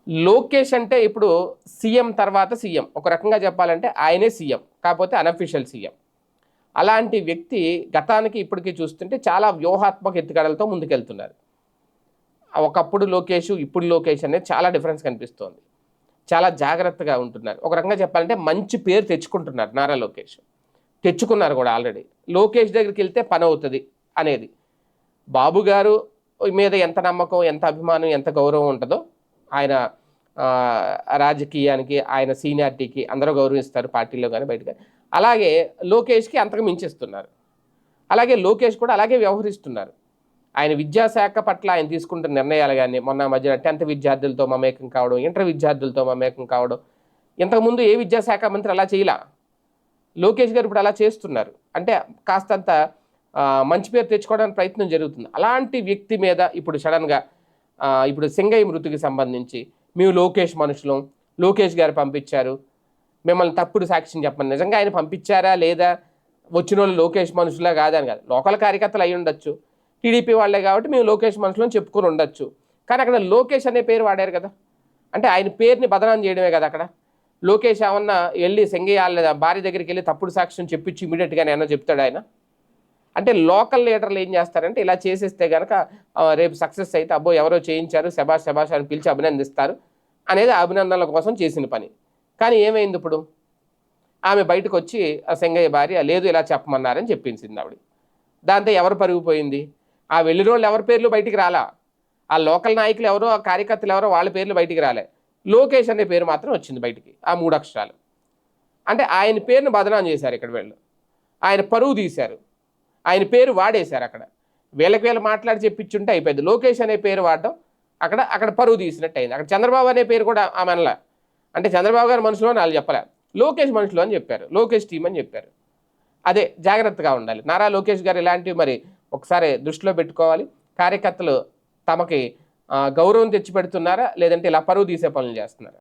లోకేష్ అంటే ఇప్పుడు సీఎం తర్వాత సీఎం, ఒక రకంగా చెప్పాలంటే ఆయనే సీఎం, కాకపోతే అనఫిషియల్ సీఎం. అలాంటి వ్యక్తి గతానికి ఇప్పటికీ చూస్తుంటే చాలా వ్యూహాత్మక ఎత్తుగడలతో ముందుకెళ్తున్నారు. ఒకప్పుడు లోకేష్, ఇప్పుడు లోకేష్ అనేది చాలా డిఫరెన్స్ కనిపిస్తోంది. చాలా జాగ్రత్తగా ఉంటున్నారు. ఒక రకంగా చెప్పాలంటే మంచి పేరు తెచ్చుకుంటున్నారు నారా లోకేష్. తెచ్చుకున్నారు కూడా ఆల్రెడీ. లోకేష్ దగ్గరికి వెళ్తే పని అవుతుంది అనేది. బాబు గారు మీద ఎంత నమ్మకం, ఎంత అభిమానం, ఎంత గౌరవం ఉంటుందో, ఆయన రాజకీయానికి, ఆయన సీనియారిటీకి అందరూ గౌరవిస్తారు పార్టీలో కానీ బయట కానీ. అలాగే లోకేష్కి అంతకు మించిస్తున్నారు. అలాగే లోకేష్ కూడా అలాగే వ్యవహరిస్తున్నారు. ఆయన విద్యాశాఖ పట్ల ఆయన తీసుకుంటున్న నిర్ణయాలు కానీ, మొన్న మధ్యన 10th విద్యార్థులతో మమేకం కావడం, ఇంటర్ విద్యార్థులతో మమేకం కావడం, ఇంతకుముందు ఏ విద్యాశాఖ మంత్రి అలా చేయలా. లోకేష్ గారు ఇప్పుడు అలా చేస్తున్నారు. అంటే కాస్తంత మంచి పేరు తెచ్చుకోవడానికి ప్రయత్నం జరుగుతుంది. అలాంటి వ్యక్తి మీద ఇప్పుడు సడన్గా ఇప్పుడు సింగయ్య మృతికి సంబంధించి మేము లోకేష్ మనుషులం, లోకేష్ గారు పంపించారు, మిమ్మల్ని తప్పుడు సాక్ష్యం చెప్పండి. నిజంగా ఆయన పంపించారా లేదా, వచ్చిన వాళ్ళు లోకేష్ మనుషులా కాదని కాదు, లోకల్ కార్యకర్తలు అయి ఉండొచ్చు, టీడీపీ వాళ్ళే కాబట్టి మేము లోకేష్ మనుషులను చెప్పుకొని ఉండొచ్చు. కానీ అక్కడ లోకేష్ అనే పేరు వాడారు కదా. అంటే ఆయన పేరుని బదనాం చేయడమే కదా అక్కడ. లోకేష్ ఏమన్నా వెళ్ళి సింగయ్య భార్య దగ్గరికి వెళ్ళి తప్పుడు సాక్ష్యం చెప్పించి ఇమీడియట్గానే ఏమన్నా చెప్తాడు ఆయన? అంటే లోకల్ లీడర్లు ఏం చేస్తారంటే ఇలా చేసేస్తే కనుక రేపు సక్సెస్ అయితే అబ్బో ఎవరో చేయించారు, శబాష్ శబాష్ అని పిలిచి అభినందిస్తారు అనేది అభినందనల కోసం చేసిన పని. కానీ ఏమైంది ఇప్పుడు? ఆమె బయటకు వచ్చి ఆ సింగయ్య భార్య లేదు ఇలా చెప్పమన్నారని చెప్పించింది ఆవిడ. దాంతో ఎవరు పరుగుపోయింది? ఆ వెళ్ళిన వాళ్ళు ఎవరి పేర్లు బయటికి రాలా. ఆ లోకల్ నాయకులు ఎవరో, ఆ కార్యకర్తలు ఎవరో వాళ్ళ పేర్లు బయటికి రాలే. లోకేష్ అనే పేరు మాత్రం వచ్చింది బయటికి, ఆ 3 అక్షరాలు. అంటే ఆయన పేరును బదనాం చేశారు ఇక్కడ వీళ్ళు. ఆయన పరువు తీశారు, ఆయన పేరు వాడేశారు అక్కడ. వీళ్ళకి మాట్లాడి చెప్పించుంటే అయిపోయింది. లోకేష్ అనే పేరు వాడడం అక్కడ పరువు తీసినట్టు అయింది. అక్కడ చంద్రబాబు అనే పేరు కూడా ఆమె అనలా. అంటే చంద్రబాబు గారి మనుషులో వాళ్ళు చెప్పలే, లోకేష్ మనుషులు అని చెప్పారు, లోకేష్ టీం అని చెప్పారు. అదే జాగ్రత్తగా ఉండాలి. నారా లోకేష్ గారు ఇలాంటివి మరి ఒకసారి దృష్టిలో పెట్టుకోవాలి. కార్యకర్తలు తమకి గౌరవం తెచ్చిపెడుతున్నారా, లేదంటే ఇలా పరువు తీసే పనులు చేస్తున్నారా?